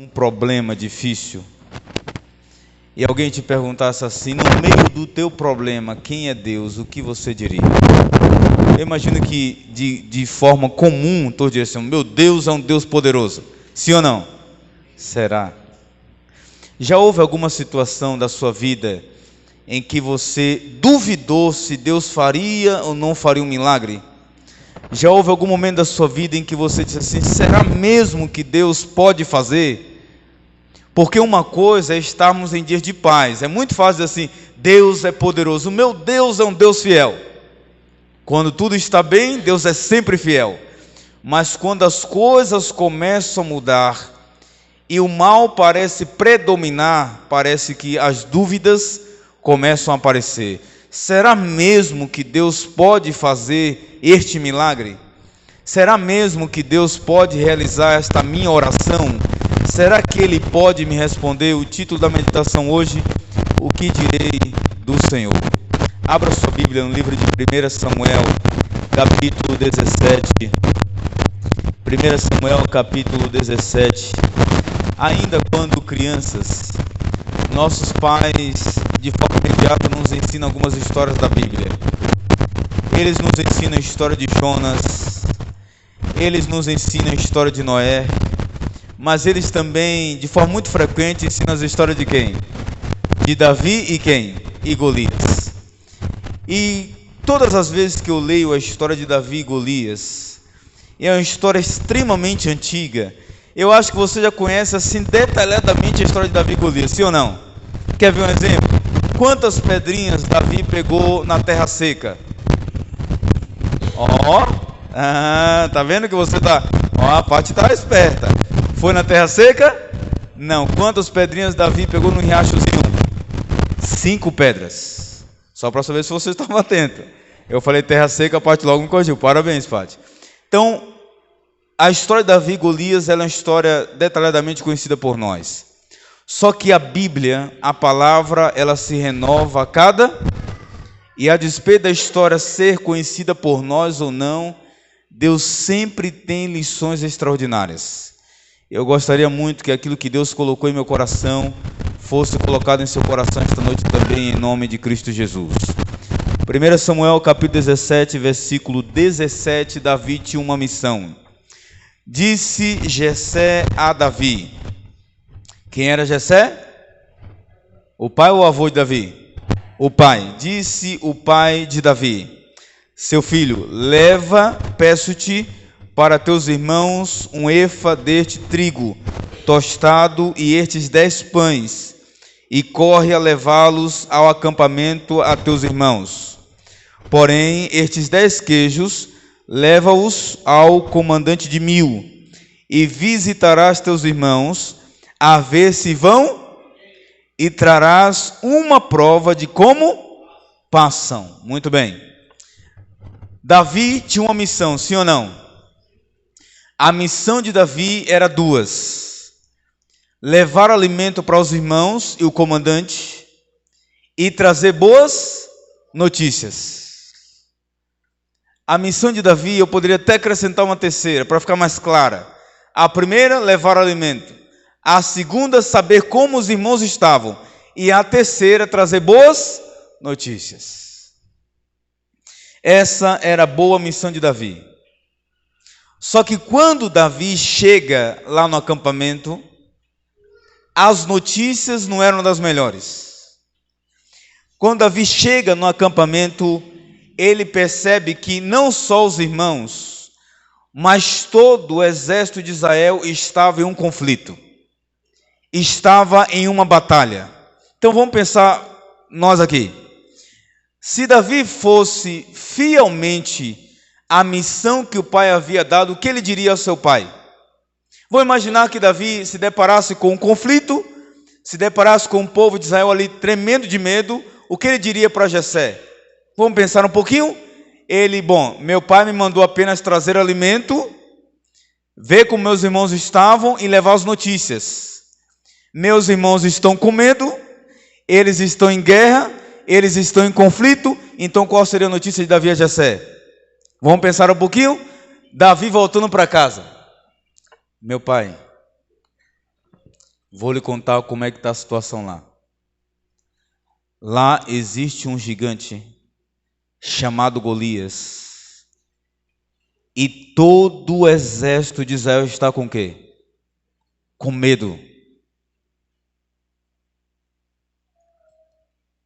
um problema difícil e alguém te perguntasse assim, no meio do teu problema, quem é Deus, o que você diria? Eu imagino que de forma comum todos diriam assim, meu Deus é um Deus poderoso. Sim ou não? Será? Já houve alguma situação da sua vida em que você duvidou se Deus faria ou não faria um milagre? Já houve algum momento da sua vida em que você disse assim, será mesmo que Deus pode fazer? Porque uma coisa é estarmos em dias de paz. É muito fácil dizer assim, Deus é poderoso, meu Deus é um Deus fiel. Quando tudo está bem, Deus é sempre fiel. Mas quando as coisas começam a mudar e o mal parece predominar, parece que as dúvidas começam a aparecer. Será mesmo que Deus pode fazer este milagre? Será mesmo que Deus pode realizar esta minha oração? Será que Ele pode me responder? O título da meditação hoje, o que direi do Senhor? Abra sua Bíblia no livro de 1 Samuel, capítulo 17. 1 Samuel, capítulo 17. Ainda quando crianças, nossos pais, de forma imediata, nos ensinam algumas histórias da Bíblia. Eles nos ensinam a história de Jonas, eles nos ensinam a história de Noé, mas eles também, de forma muito frequente, ensinam as histórias de quem? De Davi e quem? E Golias. E todas as vezes que eu leio a história de Davi e Golias, é uma história extremamente antiga. Eu acho que você já conhece assim detalhadamente a história de Davi e Golias, sim ou não? Quer ver um exemplo? Quantas pedrinhas Davi pegou na terra seca? Tá vendo que você tá... a parte tá esperta. Foi na terra seca? Não. Quantas pedrinhas Davi pegou no riachozinho? 5 pedras. Só para saber se você estava atento. Eu falei terra seca, a parte logo me corrigiu. Parabéns, Paty. Então, a história de Davi e Golias é uma história detalhadamente conhecida por nós. Só que a Bíblia, a palavra, ela se renova a cada... E a despeito da história ser conhecida por nós ou não, Deus sempre tem lições extraordinárias. Eu gostaria muito que aquilo que Deus colocou em meu coração fosse colocado em seu coração esta noite também, em nome de Cristo Jesus. 1 Samuel capítulo 17, versículo 17, Davi tinha uma missão. Disse Jessé a Davi. Quem era Jessé? O pai ou o avô de Davi? O pai. Disse o pai de Davi, seu filho, leva, peço-te, para teus irmãos um efa deste trigo tostado e estes 10 pães, e corre a levá-los ao acampamento a teus irmãos. Porém, estes 10 queijos, leva-os ao comandante de 1000, e visitarás teus irmãos, a ver se vão, e trarás uma prova de como passam. Muito bem. Davi tinha uma missão, sim ou não? A missão de Davi era 2. Levar alimento para os irmãos e o comandante e trazer boas notícias. A missão de Davi, eu poderia até acrescentar uma terceira, para ficar mais clara. A primeira, levar alimento. A segunda, saber como os irmãos estavam. E a terceira, trazer boas notícias. Essa era a boa missão de Davi. Só que quando Davi chega lá no acampamento, as notícias não eram das melhores. Quando Davi chega no acampamento, ele percebe que não só os irmãos, mas todo o exército de Israel estava em um conflito. Estava em uma batalha. Então vamos pensar nós aqui. Se Davi fosse fielmente a missão que o pai havia dado, o que ele diria ao seu pai? Vou imaginar que Davi se deparasse com um conflito, se deparasse com o povo de Israel ali tremendo de medo, o que ele diria para Jessé? Vamos pensar um pouquinho? Meu pai me mandou apenas trazer alimento, ver como meus irmãos estavam e levar as notícias. Meus irmãos estão com medo, eles estão em guerra, eles estão em conflito, então qual seria a notícia de Davi a Jessé? Vamos pensar um pouquinho? Davi voltando para casa. Meu pai, Vou lhe contar como é que está a situação lá. Lá existe um gigante chamado Golias. E todo o exército de Israel está com o quê? Com medo.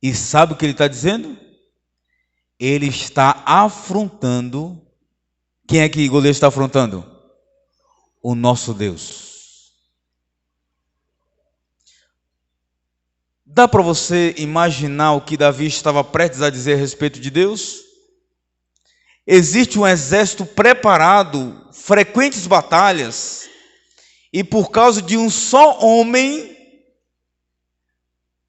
E sabe o que ele está dizendo? Ele está afrontando. Quem é que Golias está afrontando? O nosso Deus. Dá para você imaginar o que Davi estava prestes a dizer a respeito de Deus? Existe um exército preparado, frequentes batalhas, e por causa de um só homem,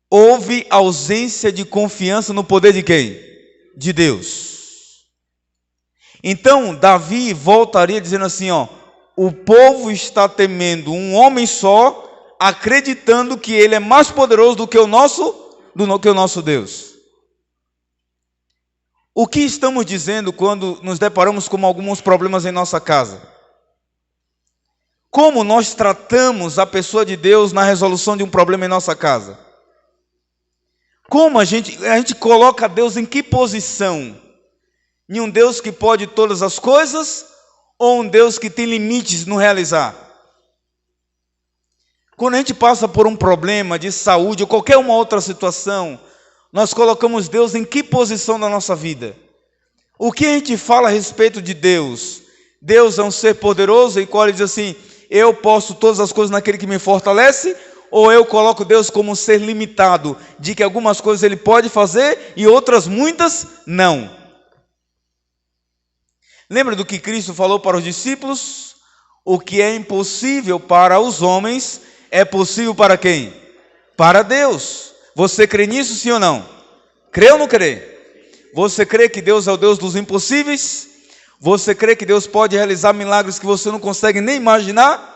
houve ausência de confiança no poder de quem? De Deus. Então, Davi voltaria dizendo assim, o povo está temendo um homem só, acreditando que ele é mais poderoso do que o nosso Deus. O que estamos dizendo quando nos deparamos com alguns problemas em nossa casa? Como nós tratamos a pessoa de Deus na resolução de um problema em nossa casa? Como a gente coloca Deus em que posição? Em um Deus que pode todas as coisas ou um Deus que tem limites no realizar? Quando a gente passa por um problema de saúde ou qualquer uma outra situação, nós colocamos Deus em que posição na nossa vida? O que a gente fala a respeito de Deus? Deus é um ser poderoso e qual ele diz assim, eu posso todas as coisas naquele que me fortalece? Ou eu coloco Deus como um ser limitado, de que algumas coisas ele pode fazer e outras muitas não? Lembra do que Cristo falou para os discípulos? O que é impossível para os homens é possível para quem? Para Deus. Você crê nisso, sim ou não? Crê ou não crê? Você crê que Deus é o Deus dos impossíveis? Você crê que Deus pode realizar milagres que você não consegue nem imaginar?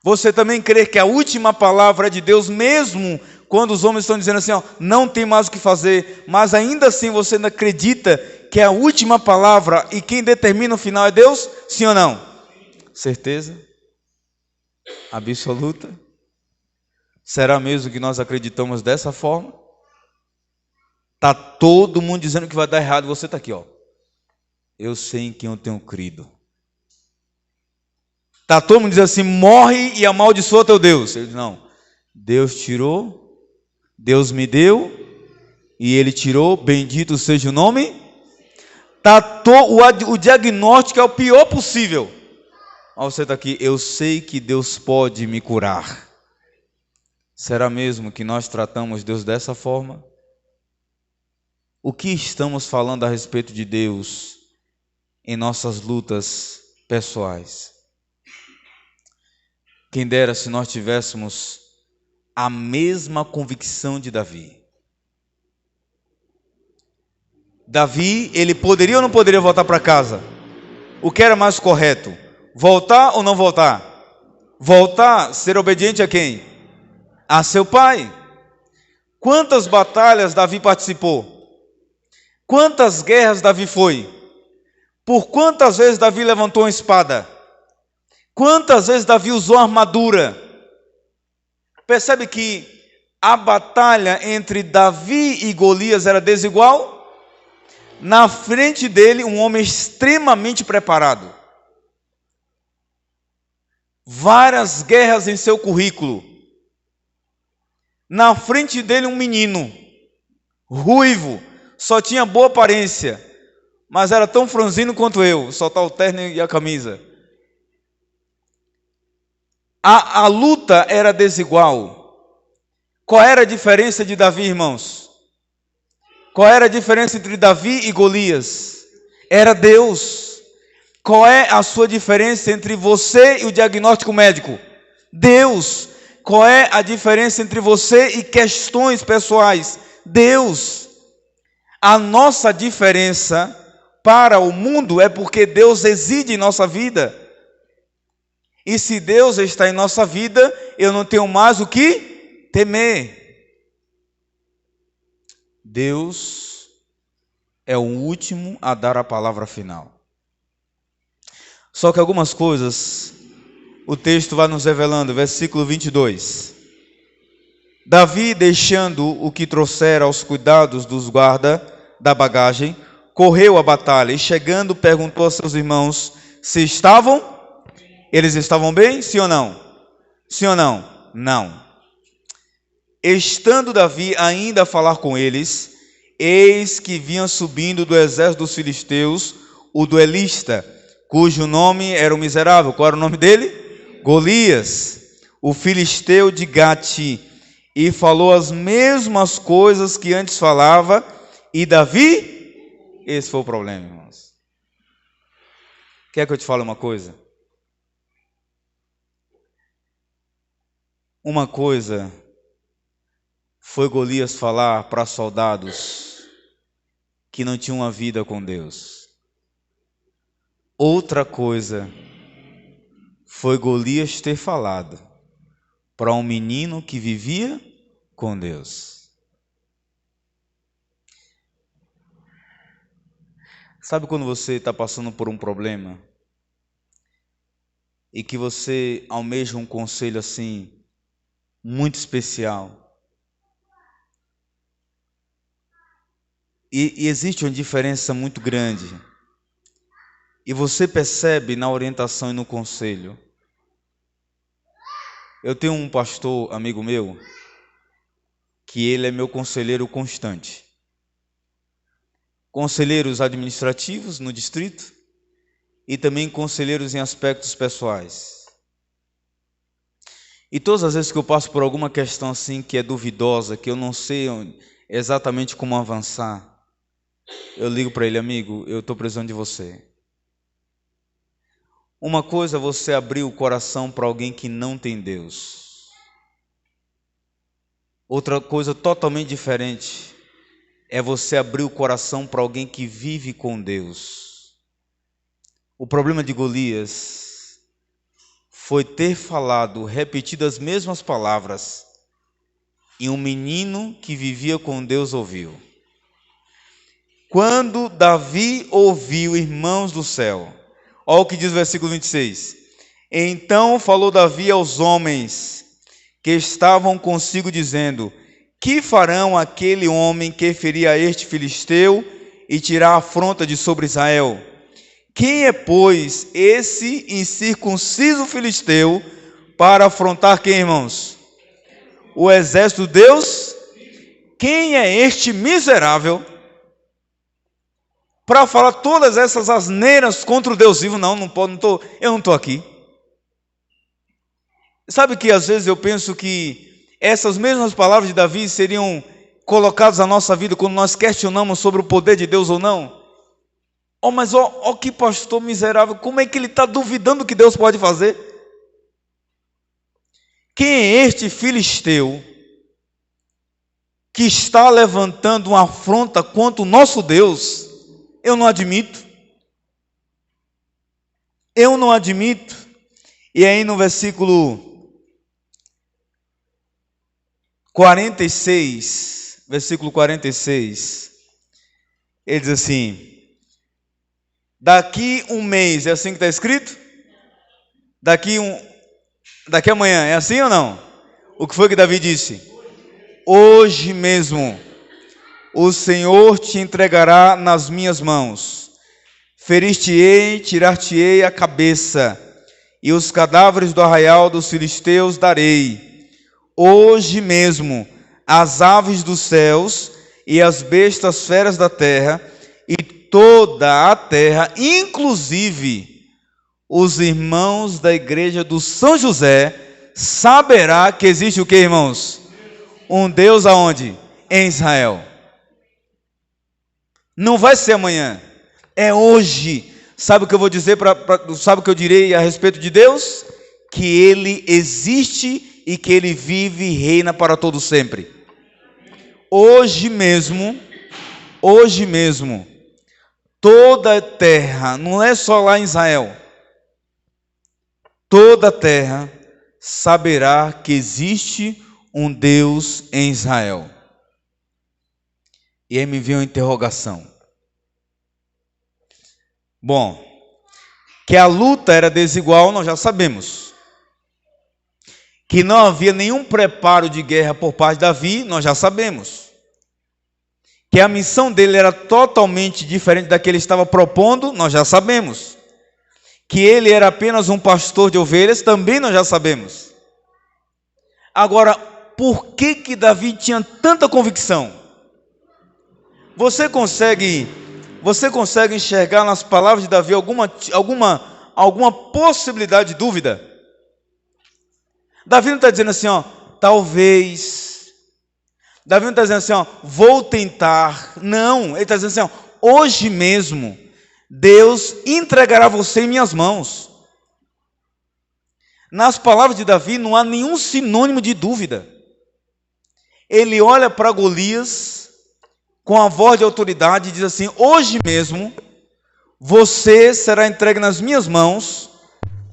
Você também crê que a última palavra é de Deus, mesmo quando os homens estão dizendo assim, não tem mais o que fazer, mas ainda assim você ainda acredita que é a última palavra e quem determina o final é Deus? Sim ou não? Certeza? Absoluta? Será mesmo que nós acreditamos dessa forma? Está todo mundo dizendo que vai dar errado, você está aqui, eu sei em quem eu tenho crido. Está todo mundo dizendo assim, morre e amaldiçoa teu Deus. Ele diz, não, Deus tirou, Deus me deu, e Ele tirou, bendito seja o nome. O diagnóstico é o pior possível. Mas você está aqui, eu sei que Deus pode me curar. Será mesmo que nós tratamos Deus dessa forma? O que estamos falando a respeito de Deus em nossas lutas pessoais? Quem dera se nós tivéssemos a mesma convicção de Davi. Davi, ele poderia ou não poderia voltar para casa? O que era mais correto? Voltar ou não voltar? Voltar, ser obediente a quem? A seu pai. Quantas batalhas Davi participou? Quantas guerras Davi foi? Por quantas vezes Davi levantou uma espada? Quantas vezes Davi usou armadura? Percebe que a batalha entre Davi e Golias era desigual? Na frente dele, um homem extremamente preparado. Várias guerras em seu currículo. Na frente dele, um menino, ruivo, só tinha boa aparência, mas era tão franzino quanto eu, só tá o terno e a camisa. A luta era desigual. Qual era a diferença de Davi, irmãos? Qual era a diferença entre Davi e Golias? Era Deus. Qual é a sua diferença entre você e o diagnóstico médico? Deus. Qual é a diferença entre você e questões pessoais? Deus. A nossa diferença para o mundo é porque Deus reside em nossa vida. E se Deus está em nossa vida, eu não tenho mais o que temer. Deus é o último a dar a palavra final. Só que algumas coisas o texto vai nos revelando, versículo 22. Davi, deixando o que trouxera aos cuidados dos guarda da bagagem, correu à batalha e chegando perguntou a seus irmãos se eles estavam bem, sim ou não? Sim ou não? Não. Estando Davi ainda a falar com eles, eis que vinha subindo do exército dos filisteus o duelista, cujo nome era o miserável. Qual era o nome dele? Golias, o filisteu de Gate, e falou as mesmas coisas que antes falava, e Davi, esse foi o problema, irmãos. Quer que eu te fale uma coisa? Uma coisa foi Golias falar para soldados que não tinham uma vida com Deus. Outra coisa foi Golias ter falado para um menino que vivia com Deus. Sabe quando você está passando por um problema e que você almeja um conselho assim, muito especial? E existe uma diferença muito grande. E você percebe na orientação e no conselho. Eu tenho um pastor, amigo meu, que ele é meu conselheiro constante. Conselheiros administrativos no distrito e também conselheiros em aspectos pessoais. E todas as vezes que eu passo por alguma questão assim que é duvidosa, que eu não sei exatamente como avançar, eu ligo para ele: amigo, eu estou precisando de você. Uma coisa é você abrir o coração para alguém que não tem Deus. Outra coisa totalmente diferente é você abrir o coração para alguém que vive com Deus. O problema de Golias foi ter falado, repetido as mesmas palavras, e um menino que vivia com Deus ouviu. Quando Davi ouviu, irmãos do céu, olha o que diz o versículo 26. Então falou Davi aos homens que estavam consigo, dizendo: que farão aquele homem que ferir a este filisteu e tirar a afronta de sobre Israel? Quem é, pois, esse incircunciso filisteu para afrontar quem, irmãos? O exército de Deus? Quem é este miserável para falar todas essas asneiras contra o Deus vivo? Eu não estou aqui. Sabe que às vezes eu penso que essas mesmas palavras de Davi seriam colocadas na nossa vida quando nós questionamos sobre o poder de Deus ou não? Mas que pastor miserável, como é que ele está duvidando que Deus pode fazer? Quem é este filisteu que está levantando uma afronta contra o nosso Deus? Eu não admito. Eu não admito. E aí no versículo 46, ele diz assim: daqui um mês, é assim que está escrito? Daqui amanhã, é assim ou não? O que foi que Davi disse? Hoje mesmo o Senhor te entregará nas minhas mãos. Ferir-te-ei, tirar-te-ei a cabeça, e os cadáveres do arraial dos filisteus darei. Hoje mesmo as aves dos céus e as bestas feras da terra e toda a terra, inclusive os irmãos da igreja do São José, saberá que existe o que, irmãos? Um Deus aonde? Em Israel. Não vai ser amanhã, é hoje. Sabe o que eu vou dizer? Sabe o que eu direi a respeito de Deus? Que Ele existe e que Ele vive e reina para todo sempre. Hoje mesmo, toda a terra, não é só lá em Israel, toda a terra saberá que existe um Deus em Israel. E aí me veio uma interrogação. Bom, que a luta era desigual, nós já sabemos. Que não havia nenhum preparo de guerra por parte de Davi, nós já sabemos. Que a missão dele era totalmente diferente da que ele estava propondo, nós já sabemos. Que ele era apenas um pastor de ovelhas, também nós já sabemos. Agora, por que Davi tinha tanta convicção? Você consegue enxergar nas palavras de Davi alguma possibilidade de dúvida? Davi não está dizendo assim, talvez. Davi não está dizendo assim, vou tentar. Não, ele está dizendo assim, hoje mesmo, Deus entregará você em minhas mãos. Nas palavras de Davi não há nenhum sinônimo de dúvida. Ele olha para Golias com a voz de autoridade e diz assim, hoje mesmo, você será entregue nas minhas mãos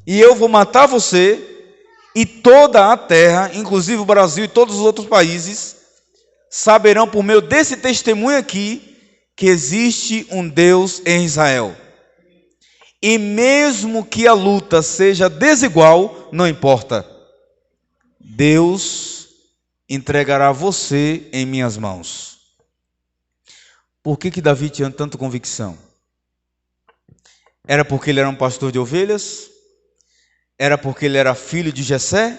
e eu vou matar você. E toda a terra, inclusive o Brasil e todos os outros países, saberão por meio desse testemunho aqui, que existe um Deus em Israel. E mesmo que a luta seja desigual, não importa. Deus entregará você em minhas mãos. Por que Davi tinha tanta convicção? Era porque ele era um pastor de ovelhas? Era porque ele era filho de Jessé?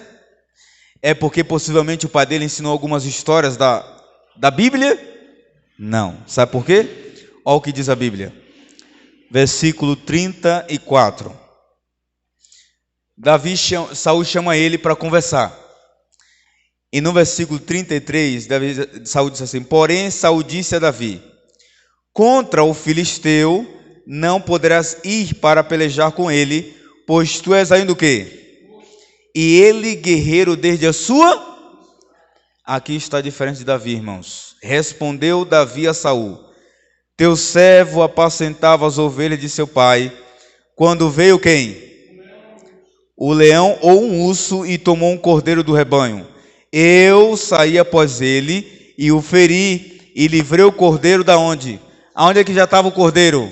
É porque possivelmente o pai dele ensinou algumas histórias da Bíblia? Não. Sabe por quê? Olha o que diz a Bíblia. Versículo 34. Saul chama ele para conversar. E no versículo 33, Saul disse assim, porém Saul disse a Davi, contra o filisteu não poderás ir para pelejar com ele, pois tu és ainda o quê? E ele guerreiro desde a sua... Aqui está a diferença de Davi, irmãos. Respondeu Davi a Saul, teu servo apacentava as ovelhas de seu pai, quando veio quem? O leão ou um urso e tomou um cordeiro do rebanho. Eu saí após ele e o feri e livrei o cordeiro da onde? Aonde é que já estava o cordeiro?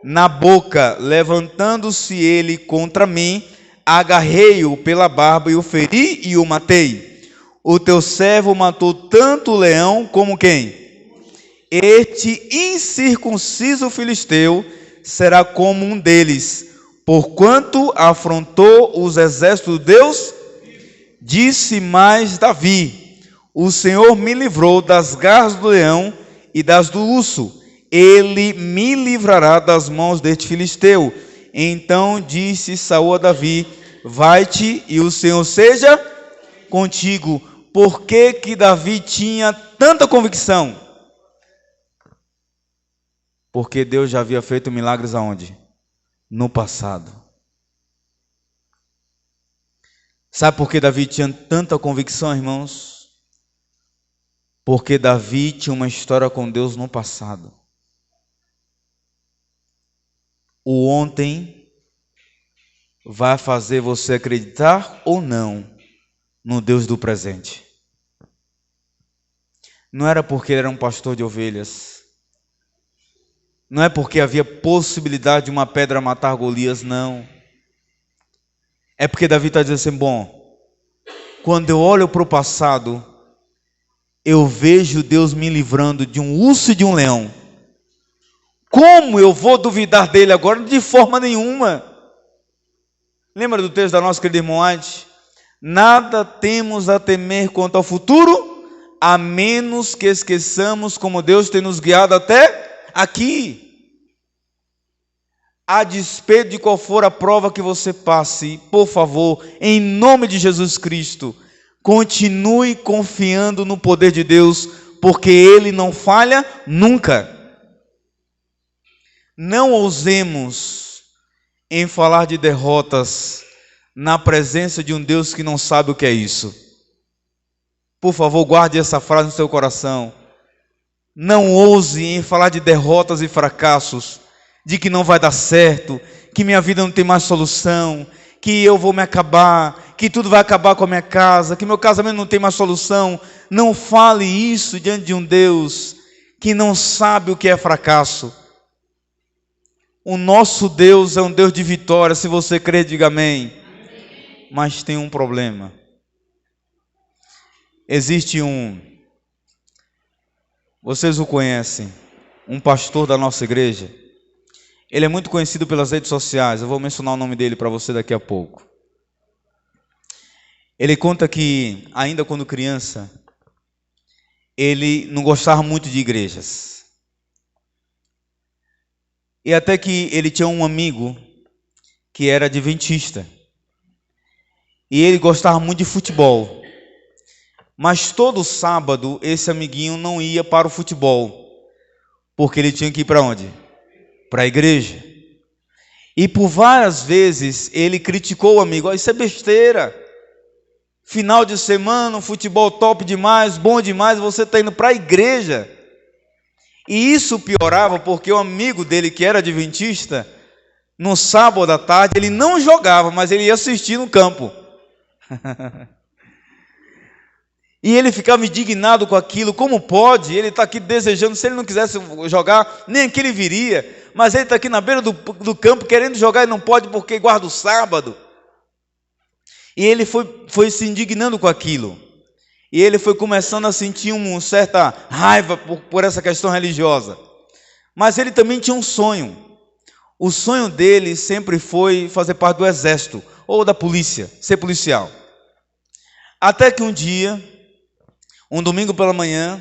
Na boca, levantando-se ele contra mim, agarrei-o pela barba e o feri e o matei. O teu servo matou tanto o leão como quem? Este incircunciso filisteu será como um deles, porquanto afrontou os exércitos de Deus. Disse mais Davi, o Senhor me livrou das garras do leão e das do urso. Ele me livrará das mãos deste filisteu. Então disse Saul a Davi, vai-te e o Senhor seja contigo. Por que Davi tinha tanta convicção? Porque Deus já havia feito milagres aonde? No passado. Sabe por que Davi tinha tanta convicção, irmãos? Porque Davi tinha uma história com Deus no passado. O ontem vai fazer você acreditar ou não no Deus do presente. Não era porque ele era um pastor de ovelhas. Não é porque havia possibilidade de uma pedra matar Golias, não. É porque Davi está dizendo assim, bom, quando eu olho para o passado, eu vejo Deus me livrando de um urso e de um leão. Como eu vou duvidar dele agora? De forma nenhuma. Lembra do texto da nossa querida irmã Ade? Nada temos a temer quanto ao futuro, a menos que esqueçamos como Deus tem nos guiado até aqui. A despeito de qual for a prova que você passe, por favor, em nome de Jesus Cristo, continue confiando no poder de Deus, porque Ele não falha nunca. Não ousemos em falar de derrotas na presença de um Deus que não sabe o que é isso. Por favor, guarde essa frase no seu coração. Não ouse em falar de derrotas e fracassos, de que não vai dar certo, que minha vida não tem mais solução, que eu vou me acabar, que tudo vai acabar com a minha casa, que meu casamento não tem mais solução. Não fale isso diante de um Deus que não sabe o que é fracasso. O nosso Deus é um Deus de vitória. Se você crer, diga amém. Mas tem um problema. Existe vocês o conhecem, um pastor da nossa igreja. Ele é muito conhecido pelas redes sociais. Eu vou mencionar o nome dele para você daqui a pouco. Ele conta que, ainda quando criança, ele não gostava muito de igrejas. E até que ele tinha um amigo que era adventista. E ele gostava muito de futebol. Mas todo sábado esse amiguinho não ia para o futebol. Porque ele tinha que ir para onde? Para a igreja. E por várias vezes ele criticou o amigo. Isso é besteira. Final de semana, um futebol top demais, bom demais, você está indo para a igreja. E isso piorava porque o amigo dele, que era adventista, no sábado à tarde, ele não jogava, mas ele ia assistir no campo. E ele ficava indignado com aquilo. Como pode? Ele está aqui desejando, se ele não quisesse jogar, nem aqui ele viria. Mas ele está aqui na beira do campo querendo jogar e não pode porque guarda o sábado. E ele foi se indignando com aquilo. E ele foi começando a sentir uma certa raiva por essa questão religiosa. Mas ele também tinha um sonho. O sonho dele sempre foi fazer parte do exército ou da polícia, ser policial. Até que um dia, um domingo pela manhã,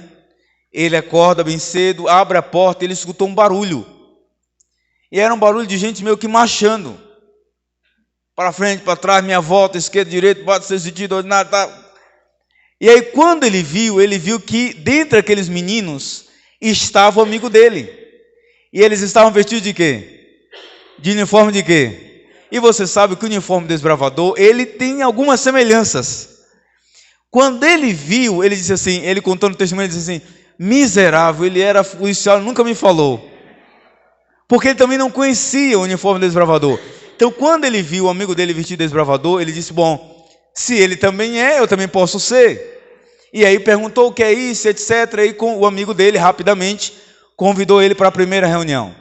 ele acorda bem cedo, abre a porta e ele escutou um barulho. E era um barulho de gente meio que marchando. Para frente, para trás, minha volta, esquerda, direita, bota seu sentido ordinário, tá. E aí quando ele viu que dentre aqueles meninos estava o amigo dele. E eles estavam vestidos de quê? De uniforme de quê? E você sabe que o uniforme desbravador, ele tem algumas semelhanças. Quando ele viu, ele disse assim, ele contou no testemunho, ele disse assim, miserável, ele era policial, nunca me falou. Porque ele também não conhecia o uniforme desbravador. Então, quando ele viu o amigo dele vestido de desbravador, ele disse, bom, se ele também é, eu também posso ser. E aí perguntou o que é isso, etc. E o amigo dele, rapidamente, convidou ele para a primeira reunião.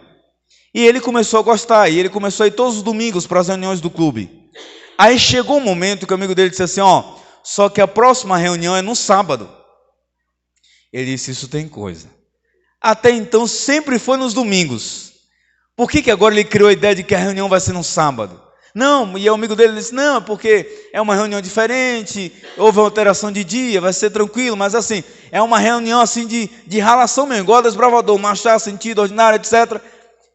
E ele começou a gostar, e ele começou a ir todos os domingos para as reuniões do clube. Aí chegou um momento que o amigo dele disse assim, só que a próxima reunião é no sábado. Ele disse, isso tem coisa. Até então sempre foi nos domingos. Por que agora ele criou a ideia de que a reunião vai ser no sábado? Não, e o amigo dele disse, não, porque é uma reunião diferente, houve uma alteração de dia, vai ser tranquilo, mas assim, é uma reunião assim de ralação mesmo, igual desbravador, marchar, sentido, ordinário, etc.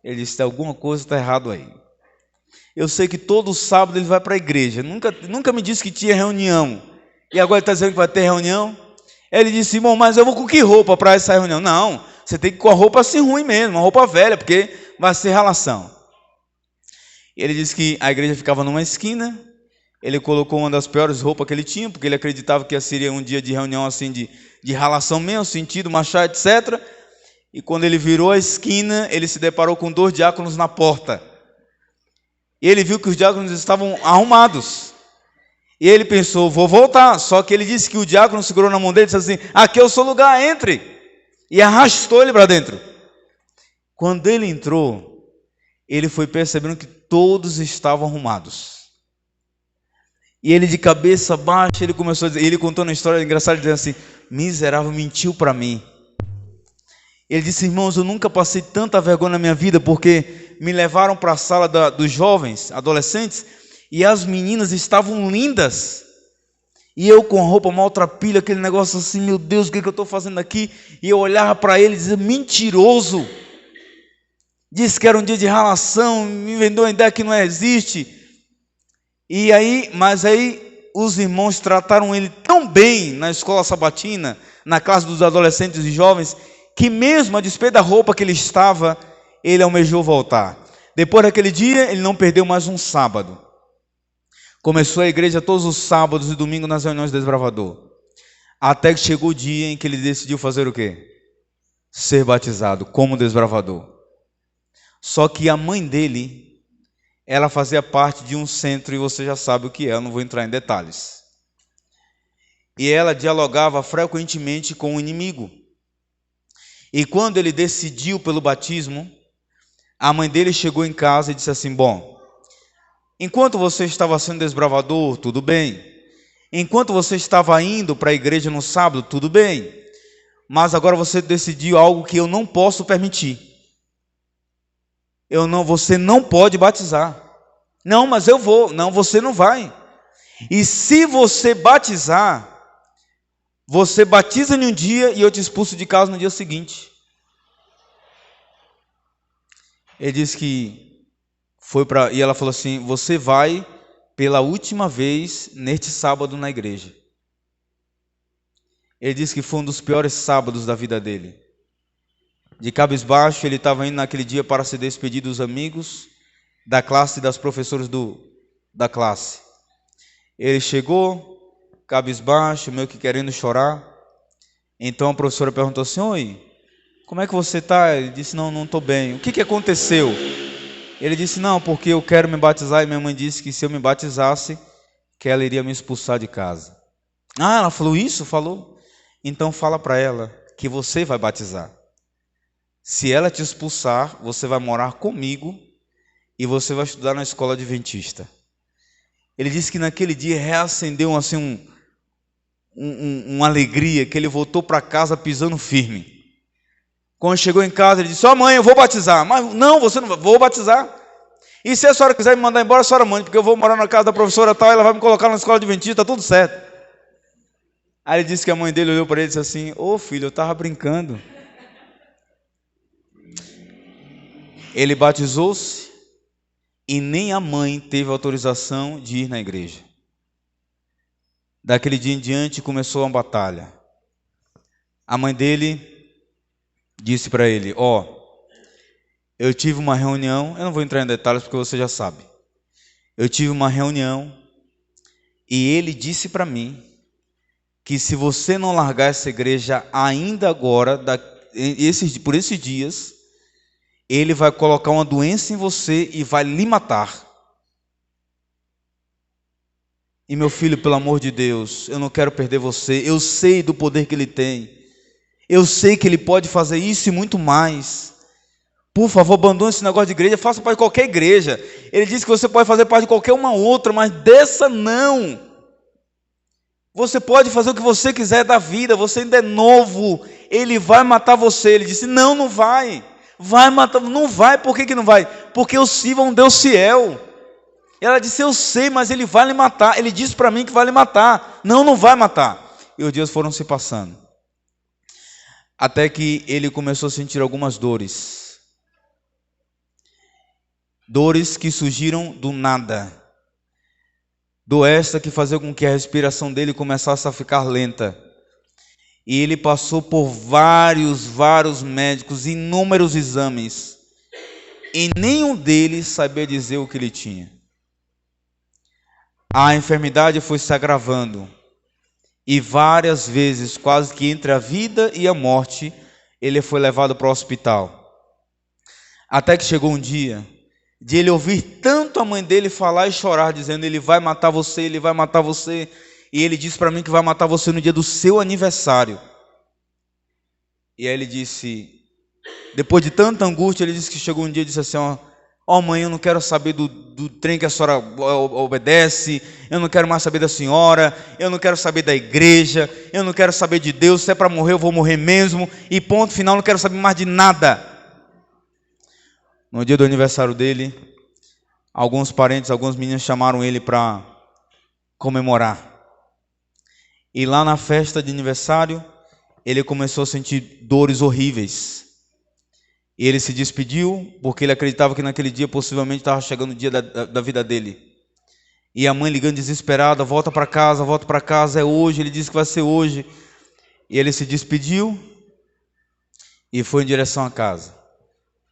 Ele disse, alguma coisa está errado aí. Eu sei que todo sábado ele vai para a igreja, nunca me disse que tinha reunião, e agora ele está dizendo que vai ter reunião? Ele disse, irmão, mas eu vou com que roupa para essa reunião? Não, você tem que ir com a roupa assim ruim mesmo, uma roupa velha, porque vai ser relação. Ele disse que a igreja ficava numa esquina, ele colocou uma das piores roupas que ele tinha, porque ele acreditava que seria um dia de reunião assim de ralação mesmo, sentido, marchar, etc. E quando ele virou a esquina, ele se deparou com 2 diáconos na porta. E ele viu que os diáconos estavam arrumados. E ele pensou, vou voltar. Só que ele disse que o diácono segurou na mão dele e disse assim, aqui é o seu lugar, entre. E arrastou ele para dentro. Quando ele entrou, ele foi percebendo que todos estavam arrumados. E ele de cabeça baixa, ele começou a dizer, ele contou uma história engraçada, dizendo assim, miserável, mentiu para mim. Ele disse, irmãos, eu nunca passei tanta vergonha na minha vida, porque me levaram para a sala dos jovens, adolescentes, e as meninas estavam lindas. E eu com a roupa maltrapilha, aquele negócio assim, meu Deus, o que eu estou fazendo aqui? E eu olhava para ele e dizia, mentiroso. Disse que era um dia de ralação, me vendeu uma ideia que não existe. Mas aí os irmãos trataram ele tão bem na escola sabatina, na classe dos adolescentes e jovens, que mesmo a despeito da roupa que ele estava, ele almejou voltar. Depois daquele dia, ele não perdeu mais um sábado. Começou a igreja todos os sábados e domingos nas reuniões do desbravador. Até que chegou o dia em que ele decidiu fazer o quê? Ser batizado como desbravador. Só que a mãe dele, ela fazia parte de um centro, e você já sabe o que é, eu não vou entrar em detalhes. E ela dialogava frequentemente com o inimigo. E quando ele decidiu pelo batismo, a mãe dele chegou em casa e disse assim, bom, enquanto você estava sendo desbravador, tudo bem. Enquanto você estava indo para a igreja no sábado, tudo bem. Mas agora você decidiu algo que eu não posso permitir. Você não pode batizar. Não, mas eu vou. Não, você não vai. E se você batizar, você batiza em um dia e eu te expulso de casa no dia seguinte. Ele disse que e ela falou assim: você vai pela última vez neste sábado na igreja. Ele disse que foi um dos piores sábados da vida dele. De cabisbaixo, ele estava indo naquele dia para se despedir dos amigos, da classe e das professoras da classe. Ele chegou, cabisbaixo, meio que querendo chorar. Então a professora perguntou assim: oi, como é que você está? Ele disse: não estou bem. O que aconteceu? Ele disse: não, porque eu quero me batizar e minha mãe disse que se eu me batizasse, que ela iria me expulsar de casa. Ah, ela falou isso? Falou. Então fala para ela que você vai batizar. Se ela te expulsar, você vai morar comigo e você vai estudar na escola adventista. Ele disse que naquele dia reacendeu assim uma alegria, que ele voltou para casa pisando firme. Quando chegou em casa, ele disse: mãe, eu vou batizar. Mas não, você não vai, vou batizar. E se a senhora quiser me mandar embora, a senhora mande, porque eu vou morar na casa da professora tal, ela vai me colocar na escola adventista, está tudo certo. Aí ele disse que a mãe dele olhou para ele e disse assim: filho, eu estava brincando. Ele batizou-se e nem a mãe teve autorização de ir na igreja. Daquele dia em diante começou uma batalha. A mãe dele disse para ele: eu tive uma reunião, eu não vou entrar em detalhes porque você já sabe. Eu tive uma reunião e ele disse para mim que se você não largar essa igreja ainda agora, por esses dias, ele vai colocar uma doença em você e vai lhe matar. E meu filho, pelo amor de Deus, eu não quero perder você. Eu sei do poder que ele tem. Eu sei que ele pode fazer isso e muito mais. Por favor, abandone esse negócio de igreja, faça parte de qualquer igreja. Ele disse que você pode fazer parte de qualquer uma outra, mas dessa não. Você pode fazer o que você quiser da vida, você ainda é novo. Ele vai matar você. Ele disse: não vai. Vai matar, não vai, por que não vai? Porque eu sirvo a um Deus fiel. Ela disse: eu sei, mas ele vai lhe matar. Ele disse para mim que vai lhe matar. Não vai matar. E os dias foram se passando. Até que ele começou a sentir algumas dores. Dores que surgiram do nada. Dor esta que fazia com que a respiração dele começasse a ficar lenta. E ele passou por vários médicos, inúmeros exames. E nenhum deles sabia dizer o que ele tinha. A enfermidade foi se agravando. E várias vezes, quase que entre a vida e a morte, ele foi levado para o hospital. Até que chegou um dia de ele ouvir tanto a mãe dele falar e chorar, dizendo: ele vai matar você, ele vai matar você. E ele disse para mim que vai matar você no dia do seu aniversário. E aí ele disse, depois de tanta angústia, ele disse que chegou um dia e disse assim: mãe, eu não quero saber do trem que a senhora obedece, eu não quero mais saber da senhora, eu não quero saber da igreja, eu não quero saber de Deus, se é para morrer eu vou morrer mesmo, e ponto final, não quero saber mais de nada. No dia do aniversário dele, alguns parentes, alguns meninos chamaram ele para comemorar. E lá na festa de aniversário, ele começou a sentir dores horríveis. E ele se despediu, porque ele acreditava que naquele dia possivelmente estava chegando o dia da vida dele. E a mãe ligando desesperada: volta para casa, é hoje. Ele disse que vai ser hoje. E ele se despediu e foi em direção à casa.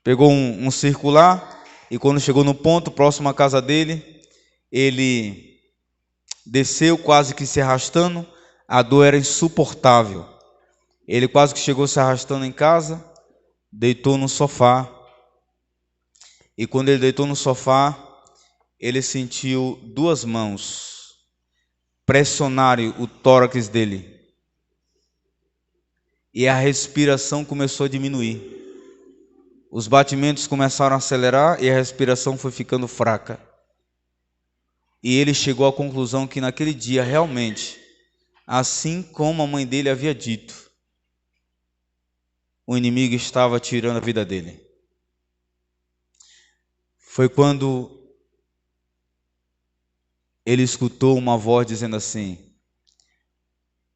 Pegou um circular e quando chegou no ponto próximo à casa dele, ele desceu quase que se arrastando. A dor era insuportável. Ele quase que chegou se arrastando em casa, deitou no sofá. E quando ele deitou no sofá, ele sentiu duas mãos pressionarem o tórax dele. E a respiração começou a diminuir. Os batimentos começaram a acelerar e a respiração foi ficando fraca. E ele chegou à conclusão que naquele dia, realmente, assim como a mãe dele havia dito, o inimigo estava tirando a vida dele. Foi quando ele escutou uma voz dizendo assim: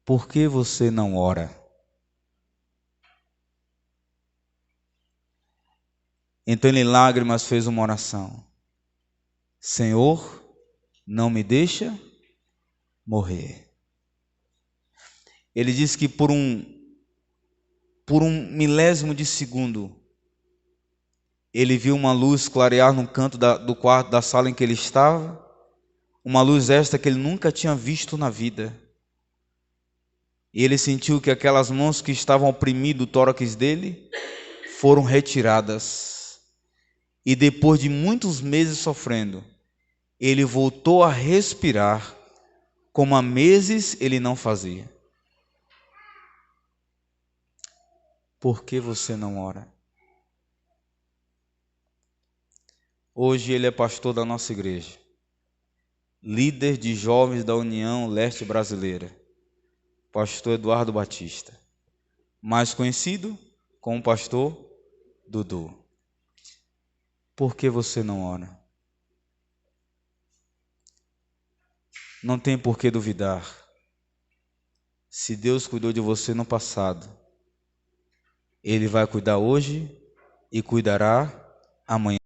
por que você não ora? Então ele, em lágrimas, fez uma oração: Senhor, não me deixa morrer. Ele disse que por um milésimo de segundo, ele viu uma luz clarear no canto do quarto, da sala em que ele estava, uma luz esta que ele nunca tinha visto na vida. E ele sentiu que aquelas mãos que estavam oprimindo o tórax dele foram retiradas. E depois de muitos meses sofrendo, ele voltou a respirar como há meses ele não fazia. Por que você não ora? Hoje ele é pastor da nossa igreja, líder de jovens da União Leste Brasileira, pastor Eduardo Batista, mais conhecido como pastor Dudu. Por que você não ora? Não tem por que duvidar. Se Deus cuidou de você no passado, Ele vai cuidar hoje e cuidará amanhã.